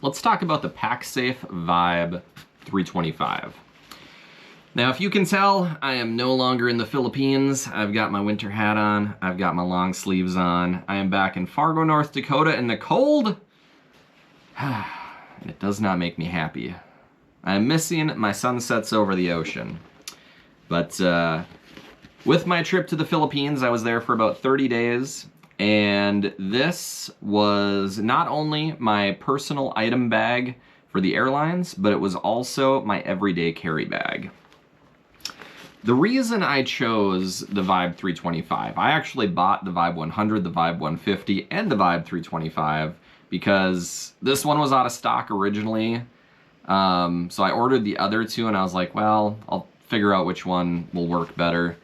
let's talk about the Pacsafe Vibe 325. Now, if you can tell, I am no longer in the Philippines. I've got my winter hat on. I've got my long sleeves on. I am back in Fargo, North Dakota in the cold. It does not make me happy. I am missing my sunsets over the ocean. But with my trip to the Philippines, I was there for about 30 days. And this was not only my personal item bag for the airlines, but it was also my everyday carry bag. The reason I chose the Vibe 325, I actually bought the Vibe 100, the Vibe 150, and the Vibe 325 because this one was out of stock originally. So I ordered the other two and I was like, well, I'll figure out which one will work better.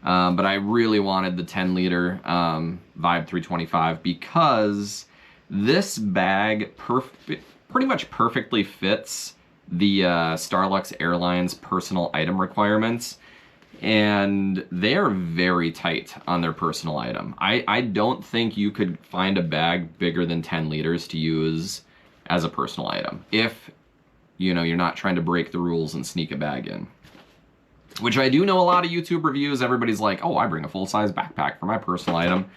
But I really wanted the 10-liter Vibe 325 because this bag pretty much perfectly fits the Starlux Airlines personal item requirements. And they are very tight on their personal item. I don't think you could find a bag bigger than 10 liters to use as a personal item if you're not trying to break the rules and sneak a bag in. Which I do know a lot of YouTube reviews, everybody's like, oh, I bring a full-size backpack for my personal item.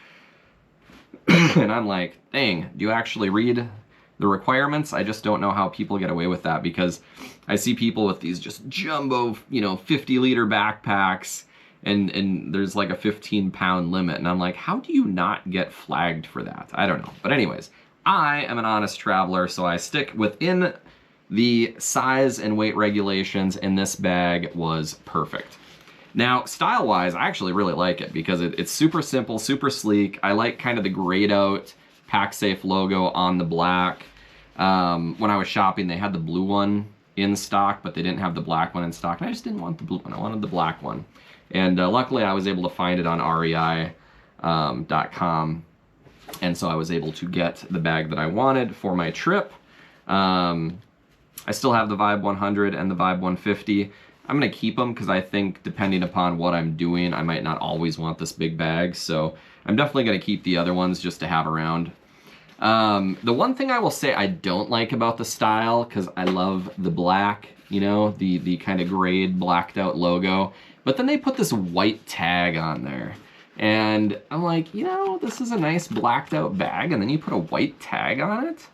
And I'm like, dang, do you actually read the requirements? I just don't know how people get away with that because I see people with these just jumbo, 50-liter backpacks and there's like a 15-pound limit. And I'm like, how do you not get flagged for that? I don't know. But anyways, I am an honest traveler, so I stick within the size and weight regulations, and this bag was perfect. Now, style-wise, I actually really like it because it's super simple, super sleek. I like kind of the grayed out Pacsafe logo on the black. When I was shopping, they had the blue one in stock, but they didn't have the black one in stock, and I just didn't want the blue one. I wanted the black one. And luckily, I was able to find it on rei.com, and so I was able to get the bag that I wanted for my trip. I still have the Vibe 100 and the Vibe 150. I'm going to keep them because I think depending upon what I'm doing, I might not always want this big bag. So I'm definitely going to keep the other ones just to have around. The one thing I will say I don't like about the style, because I love the black, the kind of grayed blacked out logo, but then they put this white tag on there. And I'm like, this is a nice blacked out bag, and then you put a white tag on it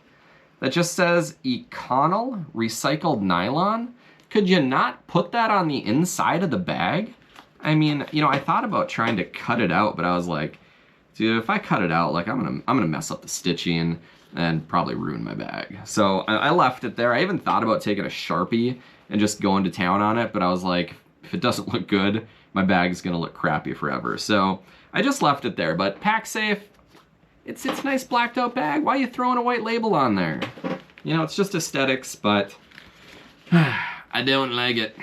that just says Econol recycled nylon. Could you not put that on the inside of the bag? I mean, I thought about trying to cut it out, but I was like, dude, if I cut it out, like I'm gonna mess up the stitching and probably ruin my bag. So I left it there. I even thought about taking a Sharpie and just going to town on it, but I was like, if it doesn't look good, my bag's gonna look crappy forever. So I just left it there. But Pacsafe, it's a nice blacked out bag. Why are you throwing a white label on there? It's just aesthetics, but I don't like it.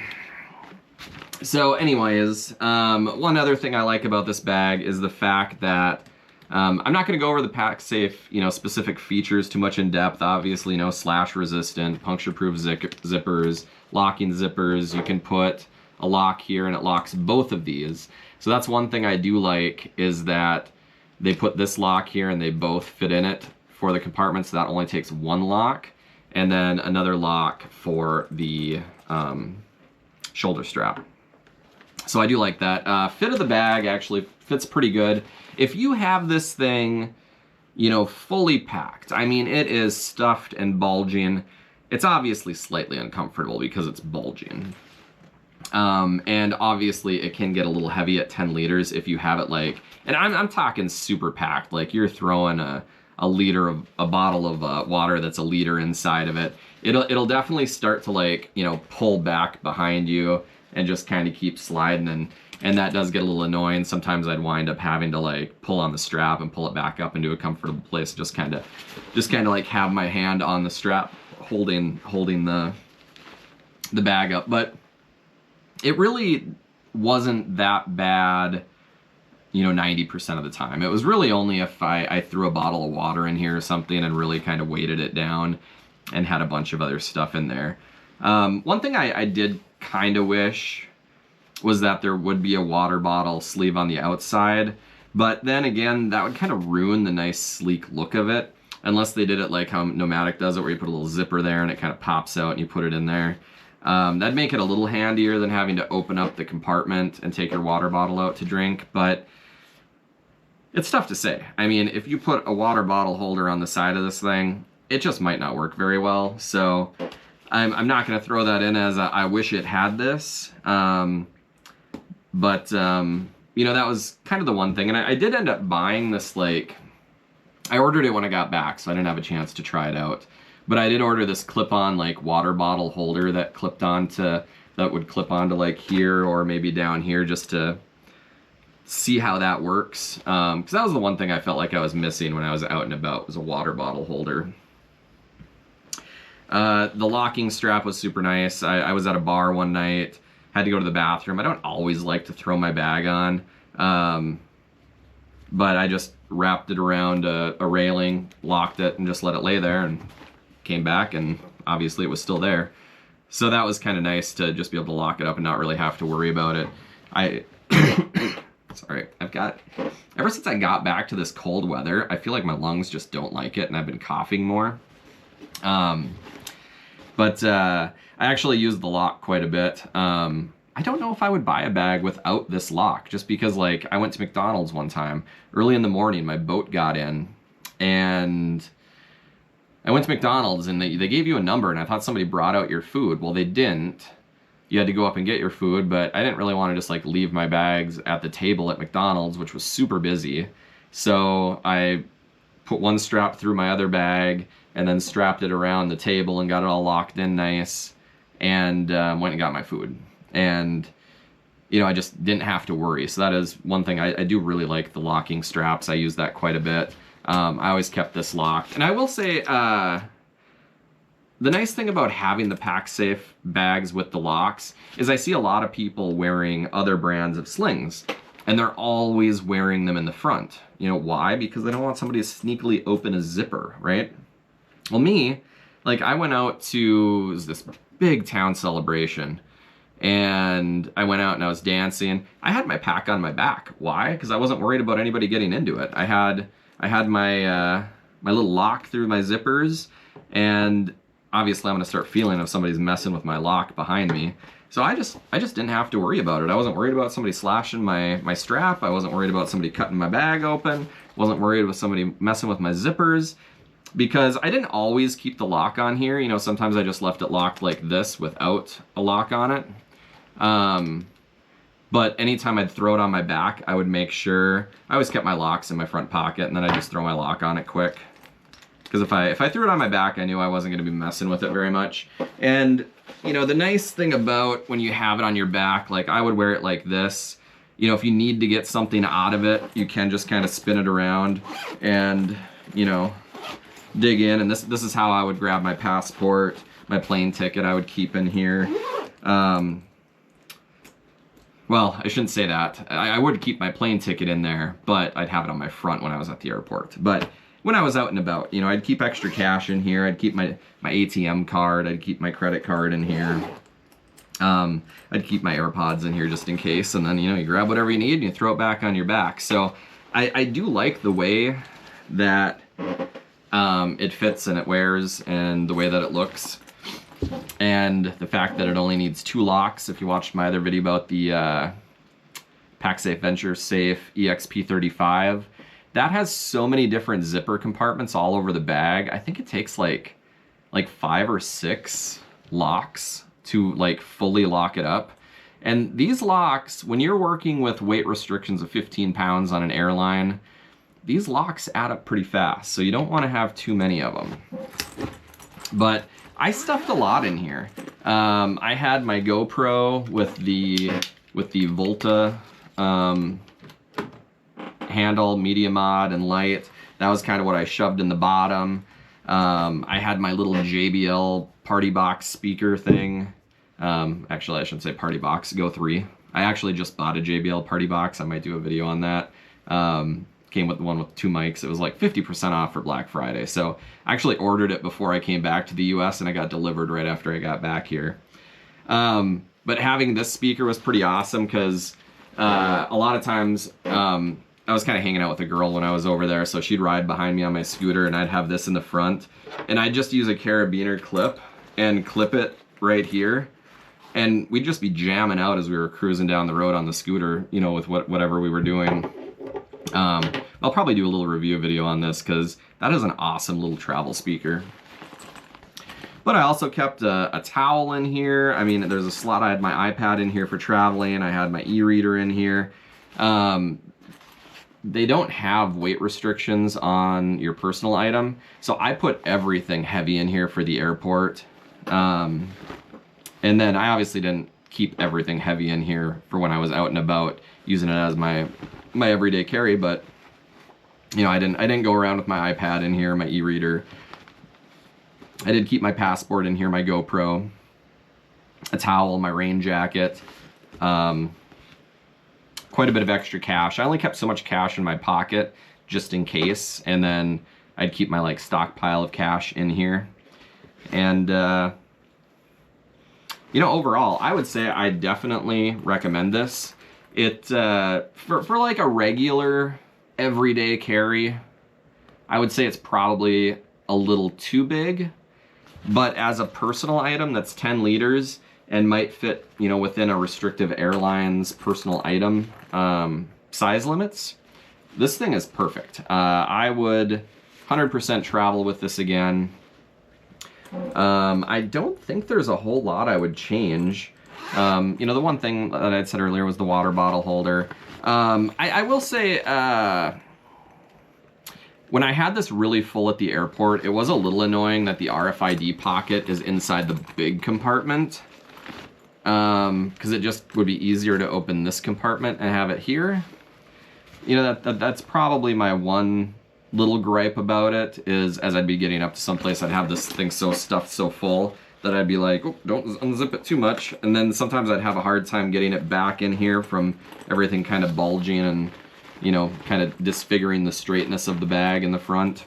So anyways, one other thing I like about this bag is the fact that I'm not going to go over the Pacsafe, specific features too much in depth. Obviously, slash resistant, puncture proof zippers, locking zippers. You can put a lock here and it locks both of these. So that's one thing I do like is that they put this lock here and they both fit in it for the compartment. So that only takes one lock, and then another lock for the shoulder strap. So I do like that. Fit of the bag actually fits pretty good. If you have this thing, fully packed, I mean, it is stuffed and bulging. It's obviously slightly uncomfortable because it's bulging. And obviously it can get a little heavy at 10 liters if you have it and I'm talking super packed, like you're throwing a bottle of water that's a liter inside of it. It'll definitely start to pull back behind you and just kind of keep sliding, and that does get a little annoying. Sometimes I'd wind up having to pull on the strap and pull it back up into a comfortable place, just kind of have my hand on the strap holding the bag up. But it really wasn't that bad 90% of the time. It was really only if I threw a bottle of water in here or something and really kind of weighted it down and had a bunch of other stuff in there. One thing I did kind of wish was that there would be a water bottle sleeve on the outside, but then again, that would kind of ruin the nice sleek look of it. unless they did it like how Nomadic does it, where you put a little zipper there and it kind of pops out and you put it in there. That'd make it a little handier than having to open up the compartment and take your water bottle out to drink, but it's tough to say. I mean, if you put a water bottle holder on the side of this thing, it just might not work very well. So I'm not going to throw that in as I wish it had this. But you know, that was kind of the one thing. And I did end up buying this, like, I ordered it when I got back, so I didn't have a chance to try it out. But I did order this clip-on, like, water bottle holder that would clip onto, like, here or maybe down here, just to see how that works. Because that was the one thing I felt like I was missing when I was out and about, was a water bottle holder. The locking strap was super nice. I was at a bar one night, had to go to the bathroom. I don't always like to throw my bag on, but I just wrapped it around a railing, locked it, and just let it lay there, and came back, and obviously it was still there. So that was kind of nice to just be able to lock it up and not really have to worry about it. Sorry, ever since I got back to this cold weather, I feel like my lungs just don't like it, and I've been coughing more. But I actually used the lock quite a bit. I don't know if I would buy a bag without this lock, just because, like, I went to McDonald's one time early in the morning, my boat got in, and I went to McDonald's, and they gave you a number, and I thought somebody brought out your food. Well, they didn't. You had to go up and get your food, but I didn't really want to just, like, leave my bags at the table at McDonald's, which was super busy. So I put one strap through my other bag and then strapped it around the table and got it all locked in nice, and went and got my food. And, you know, I just didn't have to worry. So that is one thing. I do really like the locking straps. I use that quite a bit. I always kept this locked. And I will say, the nice thing about having the Pacsafe bags with the locks is I see a lot of people wearing other brands of slings, and they're always wearing them in the front. You know why? Because they don't want somebody to sneakily open a zipper, right? Well, me, like, I went out to this big town celebration, and I went out and I was dancing. I had my pack on my back. Why? Because I wasn't worried about anybody getting into it. I had my my little lock through my zippers, and obviously I'm gonna start feeling if somebody's messing with my lock behind me. So I just didn't have to worry about it. I wasn't worried about somebody slashing my strap. I wasn't worried about somebody cutting my bag open. Wasn't worried with somebody messing with my zippers, because I didn't always keep the lock on here. You know, sometimes I just left it locked like this without a lock on it. But anytime I'd throw it on my back, I would make sure, I always kept my locks in my front pocket, and then I just throw my lock on it quick. Because if I threw it on my back, I knew I wasn't going to be messing with it very much. And, you know, the nice thing about when you have it on your back, like, I would wear it like this. You know, if you need to get something out of it, you can just kind of spin it around and, you know, dig in. And this is how I would grab my passport, my plane ticket I would keep in here. Well, I shouldn't say that. I would keep my plane ticket in there, but I'd have it on my front when I was at the airport. But when I was out and about, you know, I'd keep extra cash in here. I'd keep my ATM card. I'd keep my credit card in here. I'd keep my AirPods in here just in case. And then, you know, you grab whatever you need and you throw it back on your back. So I do like the way that it fits and it wears, and the way that it looks. And the fact that it only needs 2 locks. If you watched my other video about the Pacsafe Venture Safe EXP35, that has so many different zipper compartments all over the bag. I think it takes like 5 or 6 locks to, like, fully lock it up. And these locks, when you're working with weight restrictions of 15 pounds on an airline, these locks add up pretty fast. So you don't want to have too many of them. But I stuffed a lot in here. I had my GoPro with the Volta handle, media mod, and light. That was kind of what I shoved in the bottom. I had my little JBL party box speaker thing. Actually, I shouldn't say party box, Go 3. I actually just bought a JBL party box. I might do a video on that. Came with the one with 2 mics. It was like 50% off for Black Friday. So I actually ordered it before I came back to the US, and I got delivered right after I got back here. But having this speaker was pretty awesome, because a lot of times I was kind of hanging out with a girl when I was over there, so she'd ride behind me on my scooter, and I'd have this in the front, and I'd just use a carabiner clip and clip it right here, and we'd just be jamming out as we were cruising down the road on the scooter, you know, with whatever we were doing. I'll probably do a little review video on this because that is an awesome little travel speaker. But I also kept a towel in here. I mean, there's a slot. I had my iPad in here for traveling. I had my e-reader in here. They don't have weight restrictions on your personal item, so I put everything heavy in here for the airport. And then I obviously didn't keep everything heavy in here for when I was out and about using it as my everyday carry, but you know, I didn't go around with my iPad in here, my e-reader. I did keep my passport in here, my GoPro, a towel, my rain jacket, quite a bit of extra cash. I only kept so much cash in my pocket just in case, and then I'd keep my like stockpile of cash in here. And you know, overall, I would say I definitely recommend this. It for like a regular everyday carry, I would say it's probably a little too big. But as a personal item that's 10 liters and might fit, you know, within a restrictive airline's personal item size limits, this thing is perfect. I would 100% travel with this again. I don't think there's a whole lot I would change. You know, the one thing that I'd said earlier was the water bottle holder. I will say, when I had this really full at the airport, it was a little annoying that the RFID pocket is inside the big compartment. Because it just would be easier to open this compartment and have it here. You know, that's probably my one little gripe about it, is as I'd be getting up to someplace, I'd have this thing so stuffed, so full, that I'd be like, oh, don't unzip it too much. And then sometimes I'd have a hard time getting it back in here from everything kind of bulging and, you know, kind of disfiguring the straightness of the bag in the front.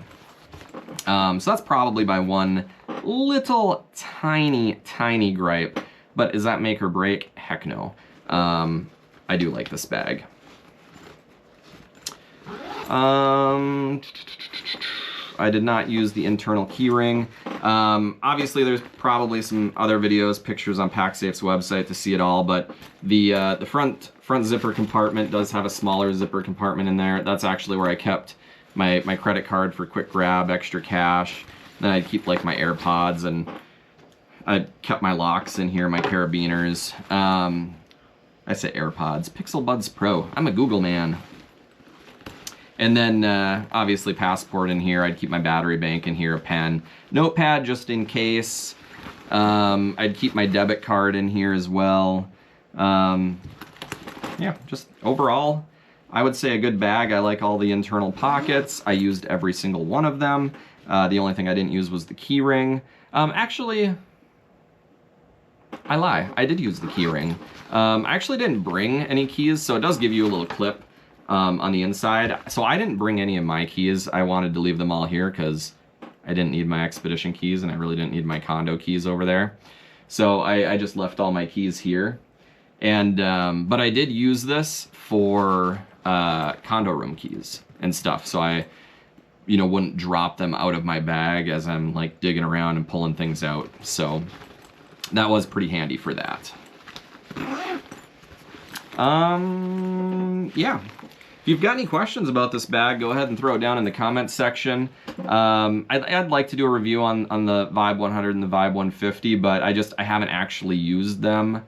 So that's probably my one little tiny gripe. But is that make or break? Heck no. I do like this bag. I did not use the internal keyring. Obviously, there's probably some other videos, pictures on Pacsafe's website to see it all, but the front zipper compartment does have a smaller zipper compartment in there. That's actually where I kept my credit card for quick grab, extra cash. Then I'd keep like my AirPods, and I kept my locks in here, my carabiners. I say AirPods, Pixel Buds Pro. I'm a Google man. And then, obviously, passport in here. I'd keep my battery bank in here, a pen. Notepad, just in case. I'd keep my debit card in here as well. Yeah, just overall, I would say a good bag. I like all the internal pockets. I used every single one of them. The only thing I didn't use was the key ring. Actually, I lie. I did use the key ring. I actually didn't bring any keys, so it does give you a little clip on the inside. So I didn't bring any of my keys. I wanted to leave them all here because I didn't need my expedition keys, and I really didn't need my condo keys over there. So I just left all my keys here. And but I did use this for condo room keys and stuff. So I, you know, wouldn't drop them out of my bag as I'm like digging around and pulling things out. So that was pretty handy for that. Yeah. If you've got any questions about this bag, go ahead and throw it down in the comments section. I'd like to do a review on the Vibe 100 and the Vibe 150, but I haven't actually used them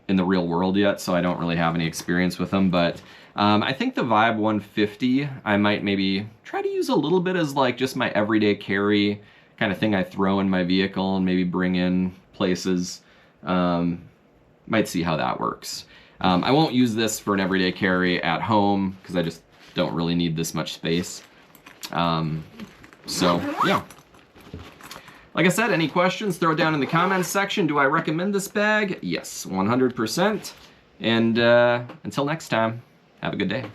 in the real world yet, so I don't really have any experience with them. But I think the Vibe 150, I might maybe try to use a little bit as like just my everyday carry kind of thing I throw in my vehicle and maybe bring in places. Might see how that works. I won't use this for an everyday carry at home because I just don't really need this much space. So, yeah. Like I said, any questions, throw it down in the comments section. Do I recommend this bag? Yes, 100%. And until next time, have a good day.